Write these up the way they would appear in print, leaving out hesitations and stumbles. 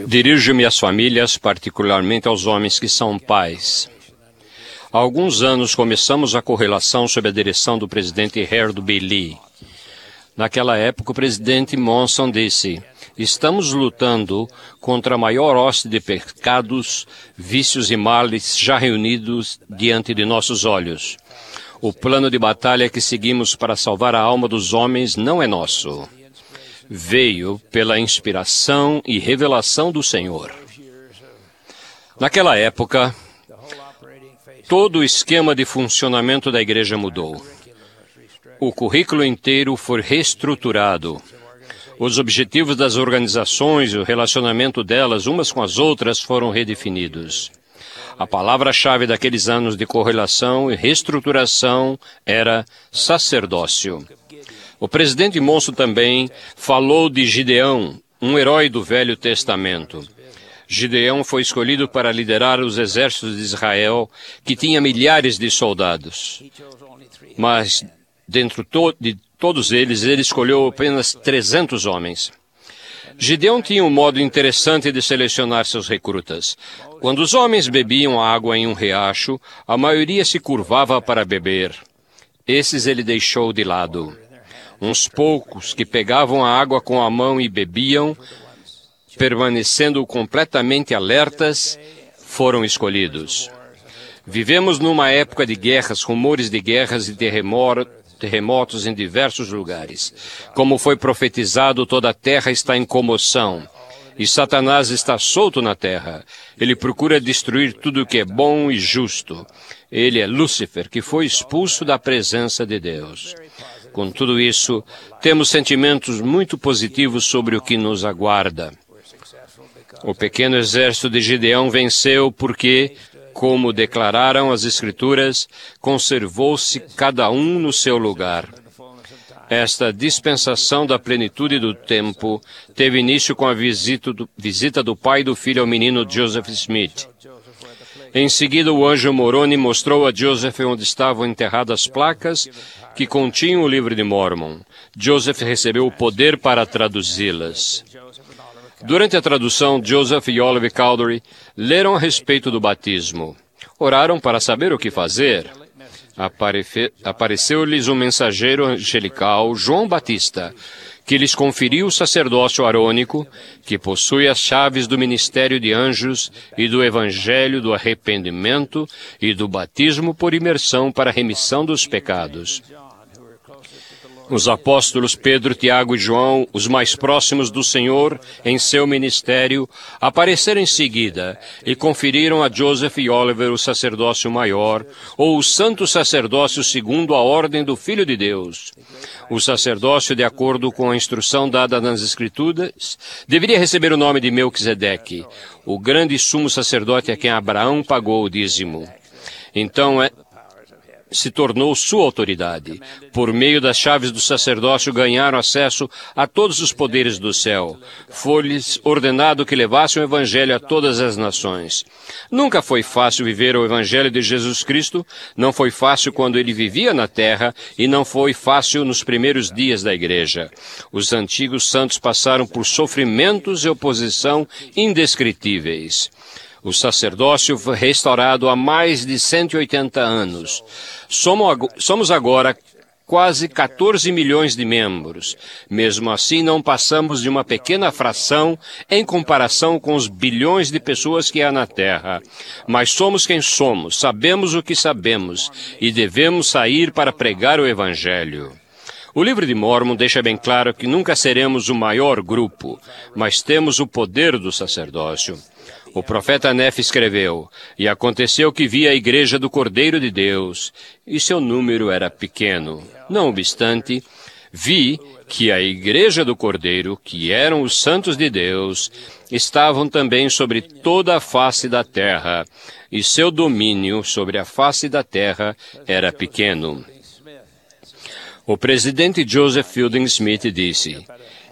Dirijo-me às famílias, particularmente aos homens que são pais. Há alguns anos começamos a correlação sob a direção do presidente Harold B. Lee. Naquela época, o presidente Monson disse: estamos lutando contra a maior hoste de pecados, vícios e males já reunidos diante de nossos olhos. O plano de batalha que seguimos para salvar a alma dos homens não é nosso. Veio pela inspiração e revelação do Senhor. Naquela época, todo o esquema de funcionamento da igreja mudou. O currículo inteiro foi reestruturado. Os objetivos das organizações e o relacionamento delas umas com as outras foram redefinidos. A palavra-chave daqueles anos de correlação e reestruturação era sacerdócio. O presidente Monson também falou de Gideão, um herói do Velho Testamento. Gideão foi escolhido para liderar os exércitos de Israel, que tinha milhares de soldados. Mas, dentro de todos eles, ele escolheu apenas 300 homens. Gideão tinha um modo interessante de selecionar seus recrutas. Quando os homens bebiam água em um riacho, a maioria se curvava para beber. Esses ele deixou de lado. Uns poucos que pegavam a água com a mão e bebiam, permanecendo completamente alertas, foram escolhidos. Vivemos numa época de guerras, rumores de guerras e terremotos em diversos lugares. Como foi profetizado, toda a terra está em comoção. E Satanás está solto na terra. Ele procura destruir tudo o que é bom e justo. Ele é Lúcifer, que foi expulso da presença de Deus. Com tudo isso, temos sentimentos muito positivos sobre o que nos aguarda. O pequeno exército de Gideão venceu porque, como declararam as Escrituras, conservou-se cada um no seu lugar. Esta dispensação da plenitude do tempo teve início com a visita do pai do filho ao menino Joseph Smith. Em seguida, o anjo Moroni mostrou a Joseph onde estavam enterradas placas que continham o livro de Mormon. Joseph recebeu o poder para traduzi-las. Durante a tradução, Joseph e Olive Cowdery leram a respeito do batismo. Oraram para saber o que fazer. Apareceu-lhes um mensageiro angelical, João Batista, que lhes conferiu o sacerdócio arônico, que possui as chaves do ministério de anjos e do evangelho do arrependimento e do batismo por imersão para a remissão dos pecados. Os apóstolos Pedro, Tiago e João, os mais próximos do Senhor em seu ministério, apareceram em seguida e conferiram a Joseph e Oliver o sacerdócio maior, ou o santo sacerdócio segundo a ordem do Filho de Deus. O sacerdócio, de acordo com a instrução dada nas Escrituras, deveria receber o nome de Melquisedeque, o grande sumo sacerdote a quem Abraão pagou o dízimo. Então, se tornou sua autoridade. Por meio das chaves do sacerdócio, ganharam acesso a todos os poderes do céu. Foi-lhes ordenado que levassem o evangelho a todas as nações. Nunca foi fácil viver o evangelho de Jesus Cristo, não foi fácil quando ele vivia na terra e não foi fácil nos primeiros dias da igreja. Os antigos santos passaram por sofrimentos e oposição indescritíveis. O sacerdócio foi restaurado há mais de 180 anos. Somos agora quase 14 milhões de membros. Mesmo assim, não passamos de uma pequena fração em comparação com os bilhões de pessoas que há na Terra. Mas somos quem somos, sabemos o que sabemos e devemos sair para pregar o Evangelho. O livro de Mormon deixa bem claro que nunca seremos o maior grupo, mas temos o poder do sacerdócio. O profeta Nefe escreveu: "E aconteceu que vi a igreja do Cordeiro de Deus, e seu número era pequeno. Não obstante, vi que a igreja do Cordeiro, que eram os santos de Deus, estavam também sobre toda a face da terra, e seu domínio sobre a face da terra era pequeno." O presidente Joseph Fielding Smith disse: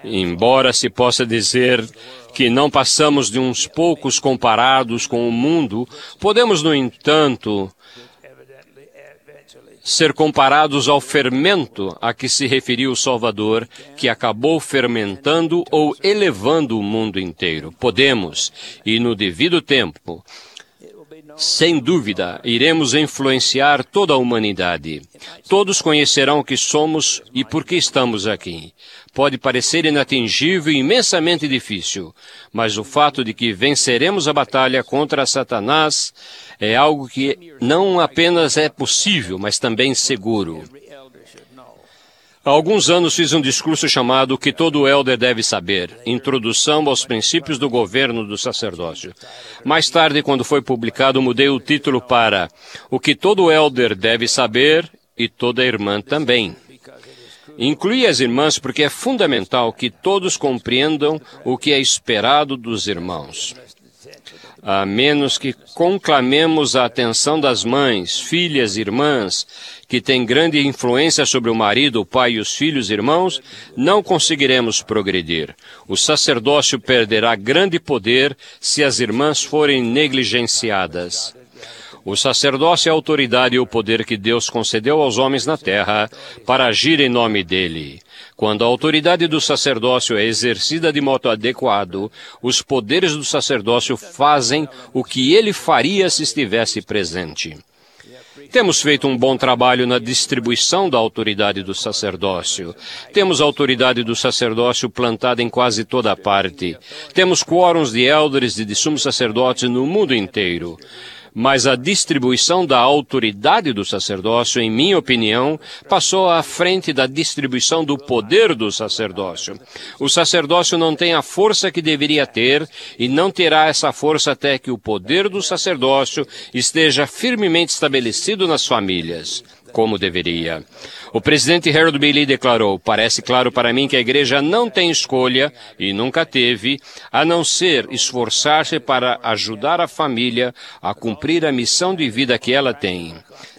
"Embora se possa dizer que não passamos de uns poucos comparados com o mundo, podemos, no entanto, ser comparados ao fermento a que se referiu o Salvador, que acabou fermentando ou elevando o mundo inteiro. Podemos, e no devido tempo, sem dúvida, iremos influenciar toda a humanidade. Todos conhecerão o que somos e por que estamos aqui. Pode parecer inatingível e imensamente difícil, mas o fato de que venceremos a batalha contra Satanás é algo que não apenas é possível, mas também seguro. Há alguns anos fiz um discurso chamado O que todo elder deve saber, Introdução aos princípios do governo do sacerdócio. Mais tarde, quando foi publicado, mudei o título para O que todo elder deve saber e toda irmã também. Inclui as irmãs porque é fundamental que todos compreendam o que é esperado dos irmãos. A menos que conclamemos a atenção das mães, filhas, irmãs, que têm grande influência sobre o marido, o pai e os filhos irmãos, não conseguiremos progredir. O sacerdócio perderá grande poder se as irmãs forem negligenciadas. O sacerdócio é a autoridade e o poder que Deus concedeu aos homens na terra para agir em nome dele. Quando a autoridade do sacerdócio é exercida de modo adequado, os poderes do sacerdócio fazem o que ele faria se estivesse presente. Temos feito um bom trabalho na distribuição da autoridade do sacerdócio. Temos a autoridade do sacerdócio plantada em quase toda parte. Temos quórums de elders e de sumos sacerdotes no mundo inteiro. Mas a distribuição da autoridade do sacerdócio, em minha opinião, passou à frente da distribuição do poder do sacerdócio. O sacerdócio não tem a força que deveria ter e não terá essa força até que o poder do sacerdócio esteja firmemente estabelecido nas famílias, como deveria. O presidente Harold B. Lee declarou: parece claro para mim que a igreja não tem escolha, e nunca teve, a não ser esforçar-se para ajudar a família a cumprir a missão de vida que ela tem.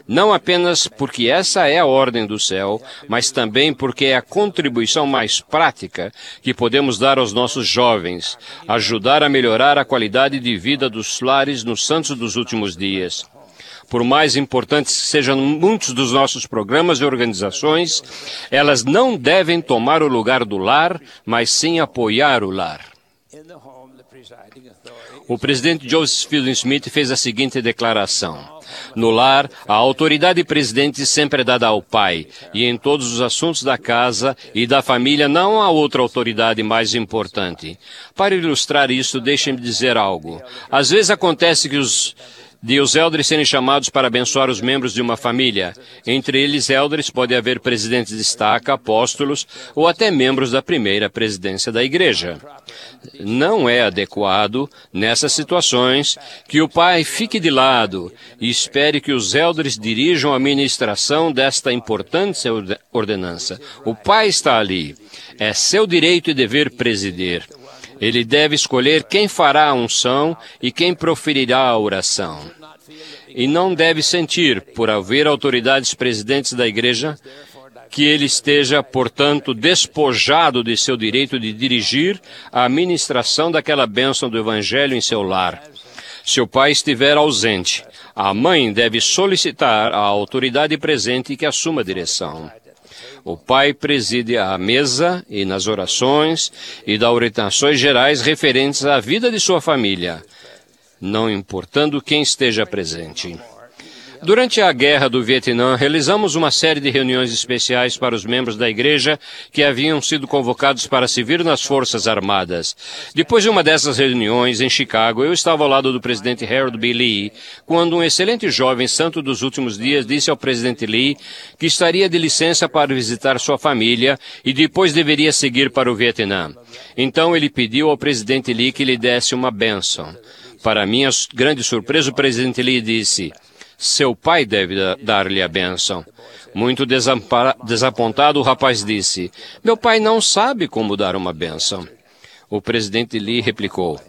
Não apenas porque essa é a ordem do céu, mas também porque é a contribuição mais prática que podemos dar aos nossos jovens, ajudar a melhorar a qualidade de vida dos lares nos santos dos últimos dias. Por mais importantes que sejam muitos dos nossos programas e organizações, elas não devem tomar o lugar do lar, mas sim apoiar o lar. O presidente Joseph Fielding Smith fez a seguinte declaração: no lar, a autoridade presidente sempre é dada ao pai, e em todos os assuntos da casa e da família não há outra autoridade mais importante. Para ilustrar isso, deixem-me dizer algo. Às vezes acontece que os elders serem chamados para abençoar os membros de uma família. Entre eles, elders, pode haver presidentes de estaca, apóstolos ou até membros da primeira presidência da igreja. Não é adequado, nessas situações, que o pai fique de lado e espere que os elders dirijam a ministração desta importante ordenança. O pai está ali. É seu direito e dever presidir. Ele deve escolher quem fará a unção e quem proferirá a oração. E não deve sentir, por haver autoridades presidentes da igreja, que ele esteja, portanto, despojado de seu direito de dirigir a ministração daquela bênção do Evangelho em seu lar. Se o pai estiver ausente, a mãe deve solicitar à autoridade presente que assuma a direção. O pai preside à mesa e nas orações e dá orientações gerais referentes à vida de sua família, não importando quem esteja presente. Durante a Guerra do Vietnã, realizamos uma série de reuniões especiais para os membros da igreja que haviam sido convocados para servir nas Forças Armadas. Depois de uma dessas reuniões, em Chicago, eu estava ao lado do presidente Harold B. Lee, quando um excelente jovem santo dos últimos dias disse ao presidente Lee que estaria de licença para visitar sua família e depois deveria seguir para o Vietnã. Então ele pediu ao presidente Lee que lhe desse uma bênção. Para minha grande surpresa, o presidente Lee disse: seu pai deve dar-lhe a bênção. Muito desapontado, o rapaz disse: meu pai não sabe como dar uma bênção. O presidente Lee replicou: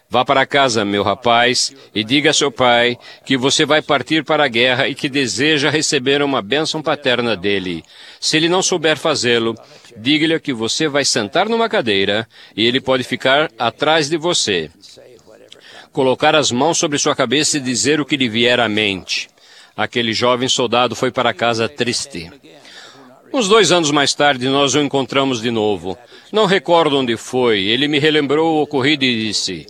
vá para casa, meu rapaz, e diga a seu pai que você vai partir para a guerra e que deseja receber uma bênção paterna dele. Se ele não souber fazê-lo, diga-lhe que você vai sentar numa cadeira e ele pode ficar atrás de você. Colocar as mãos sobre sua cabeça e dizer o que lhe vier à mente. Aquele jovem soldado foi para casa triste. Uns 2 anos mais tarde, nós o encontramos de novo. Não recordo onde foi. Ele me relembrou o ocorrido e disse: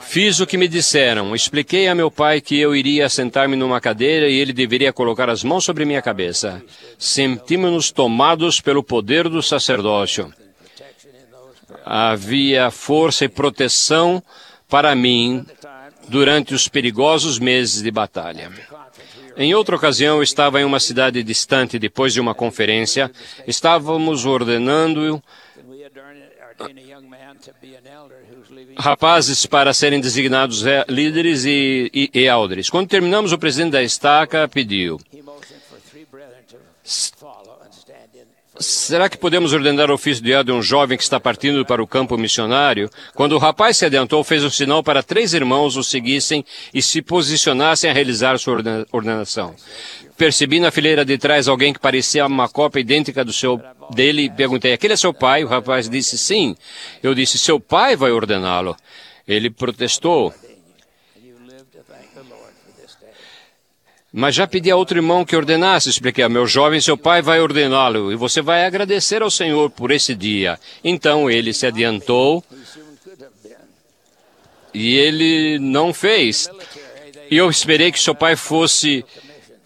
fiz o que me disseram. Expliquei a meu pai que eu iria sentar-me numa cadeira e ele deveria colocar as mãos sobre minha cabeça. Sentimos-nos tomados pelo poder do sacerdócio. Havia força e proteção para mim durante os perigosos meses de batalha. Em outra ocasião, eu estava em uma cidade distante depois de uma conferência. Estávamos ordenando rapazes para serem designados líderes e elders. Quando terminamos, o presidente da estaca pediu: será que podemos ordenar o ofício de elder de um jovem que está partindo para o campo missionário? Quando o rapaz se adiantou, fez um sinal para 3 irmãos o seguissem e se posicionassem a realizar sua ordenação. Percebi na fileira de trás alguém que parecia uma cópia idêntica dele. Perguntei: aquele é seu pai? O rapaz disse: sim. Eu disse: seu pai vai ordená-lo. Ele protestou: mas já pedi a outro irmão que ordenasse. Expliquei: meu jovem, seu pai vai ordená-lo e você vai agradecer ao Senhor por esse dia. Então ele se adiantou e ele não fez. E eu esperei que seu pai fosse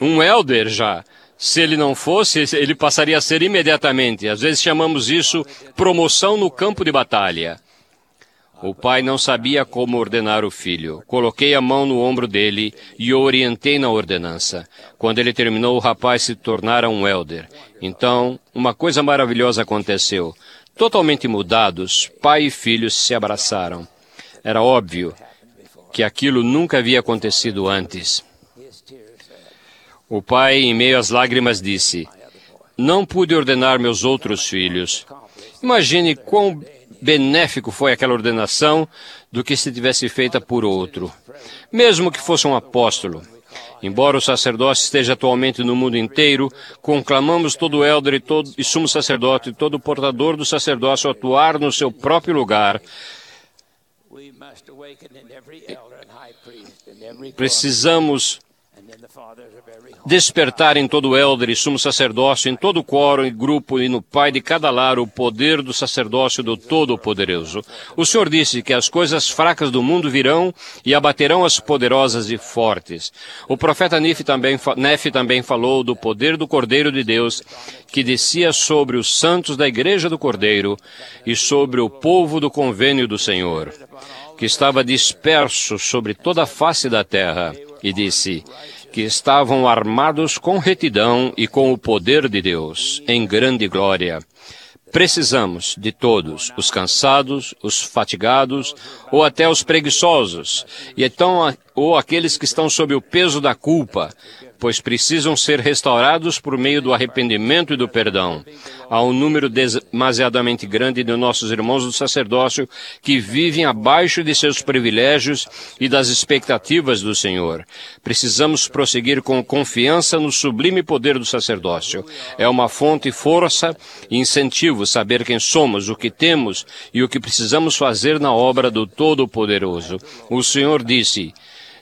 um elder já. Se ele não fosse, ele passaria a ser imediatamente. Às vezes chamamos isso promoção no campo de batalha. O pai não sabia como ordenar o filho. Coloquei a mão no ombro dele e o orientei na ordenança. Quando ele terminou, o rapaz se tornara um elder. Então, uma coisa maravilhosa aconteceu. Totalmente mudados, pai e filho se abraçaram. Era óbvio que aquilo nunca havia acontecido antes. O pai, em meio às lágrimas, disse: não pude ordenar meus outros filhos. Imagine quão benéfico foi aquela ordenação do que se tivesse feita por outro, mesmo que fosse um apóstolo. Embora o sacerdócio esteja atualmente no mundo inteiro, conclamamos todo elder e sumo sacerdote e todo portador do sacerdócio a atuar no seu próprio lugar. Precisamos despertar em todo elder e sumo sacerdócio, em todo quórum e grupo e no pai de cada lar o poder do sacerdócio do Todo-Poderoso. O Senhor disse que as coisas fracas do mundo virão e abaterão as poderosas e fortes. O profeta Nefe também falou do poder do Cordeiro de Deus, que descia sobre os santos da igreja do Cordeiro e sobre o povo do convênio do Senhor, que estava disperso sobre toda a face da terra, e disse que estavam armados com retidão e com o poder de Deus, em grande glória. Precisamos de todos, os cansados, os fatigados, ou até os preguiçosos, ou aqueles que estão sob o peso da culpa, pois precisam ser restaurados por meio do arrependimento e do perdão. Há um número demasiadamente grande de nossos irmãos do sacerdócio que vivem abaixo de seus privilégios e das expectativas do Senhor. Precisamos prosseguir com confiança no sublime poder do sacerdócio. É uma fonte de força e incentivo saber quem somos, o que temos e o que precisamos fazer na obra do Todo-Poderoso. O Senhor disse: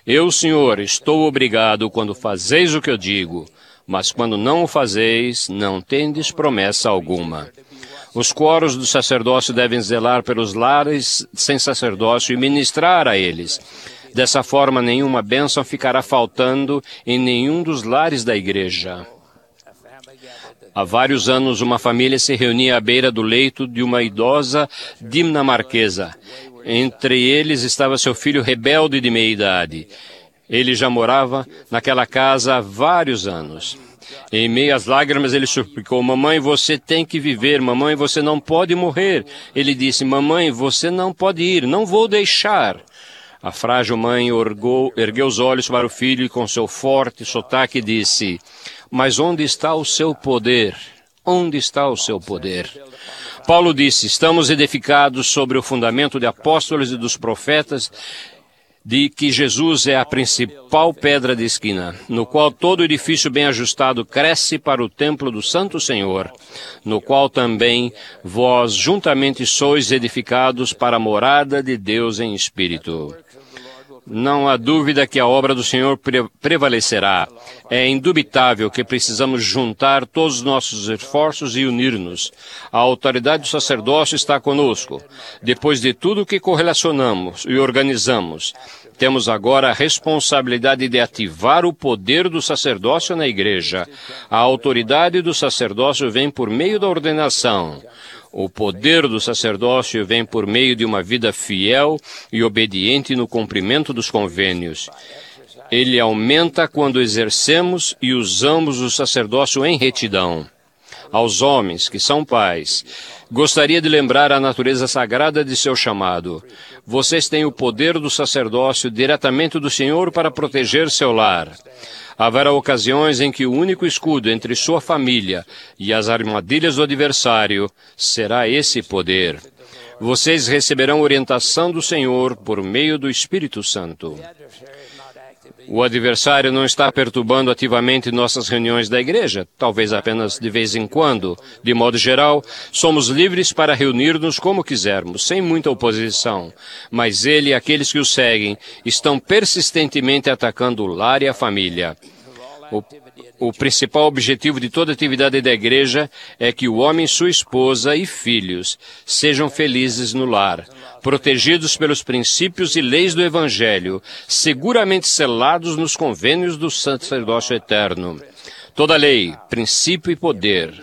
eu, Senhor, estou obrigado quando fazeis o que eu digo, mas quando não o fazeis, não tendes promessa alguma. Os quóruns do sacerdócio devem zelar pelos lares sem sacerdócio e ministrar a eles. Dessa forma, nenhuma bênção ficará faltando em nenhum dos lares da igreja. Há vários anos, uma família se reunia à beira do leito de uma idosa dinamarquesa. Entre eles estava seu filho rebelde de meia-idade. Ele já morava naquela casa há vários anos. Em meio às lágrimas, ele suplicou: mamãe, você tem que viver. Mamãe, você não pode morrer. Ele disse: mamãe, você não pode ir. Não vou deixar. A frágil mãe ergueu os olhos para o filho e com seu forte sotaque disse: mas onde está o seu poder? Onde está o seu poder? Paulo disse: estamos edificados sobre o fundamento de apóstolos e dos profetas, de que Jesus é a principal pedra de esquina, no qual todo edifício bem ajustado cresce para o templo do Santo Senhor, no qual também vós juntamente sois edificados para a morada de Deus em espírito. Não há dúvida que a obra do Senhor prevalecerá. É indubitável que precisamos juntar todos os nossos esforços e unir-nos. A autoridade do sacerdócio está conosco. Depois de tudo que correlacionamos e organizamos, temos agora a responsabilidade de ativar o poder do sacerdócio na igreja. A autoridade do sacerdócio vem por meio da ordenação. O poder do sacerdócio vem por meio de uma vida fiel e obediente no cumprimento dos convênios. Ele aumenta quando exercemos e usamos o sacerdócio em retidão. Aos homens que são pais, gostaria de lembrar a natureza sagrada de seu chamado. Vocês têm o poder do sacerdócio diretamente do Senhor para proteger seu lar. Haverá ocasiões em que o único escudo entre sua família e as armadilhas do adversário será esse poder. Vocês receberão orientação do Senhor por meio do Espírito Santo. O adversário não está perturbando ativamente nossas reuniões da igreja, talvez apenas de vez em quando. De modo geral, somos livres para reunir-nos como quisermos, sem muita oposição. Mas ele e aqueles que o seguem estão persistentemente atacando o lar e a família. O principal objetivo de toda atividade da igreja é que o homem, sua esposa e filhos sejam felizes no lar, protegidos pelos princípios e leis do Evangelho, seguramente selados nos convênios do sacerdócio eterno. Toda lei, princípio e poder,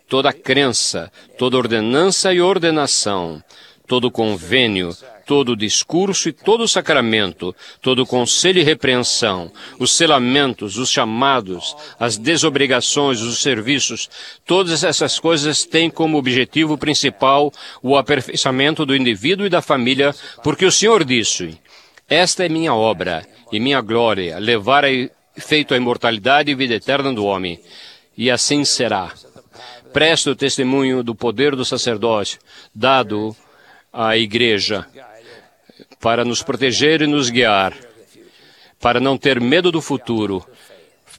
toda crença, toda ordenança e ordenação, todo convênio, todo discurso e todo sacramento, todo conselho e repreensão, os selamentos, os chamados, as desobrigações, os serviços, todas essas coisas têm como objetivo principal o aperfeiçoamento do indivíduo e da família, porque o Senhor disse: esta é minha obra e minha glória, levar a efeito a imortalidade e vida eterna do homem. E assim será. Preste o testemunho do poder do sacerdócio, dado à igreja, para nos proteger e nos guiar, para não ter medo do futuro.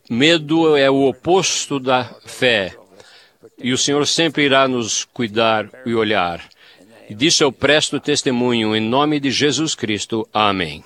Medo é o oposto da fé, e o Senhor sempre irá nos cuidar e olhar. E disso eu presto testemunho em nome de Jesus Cristo. Amém.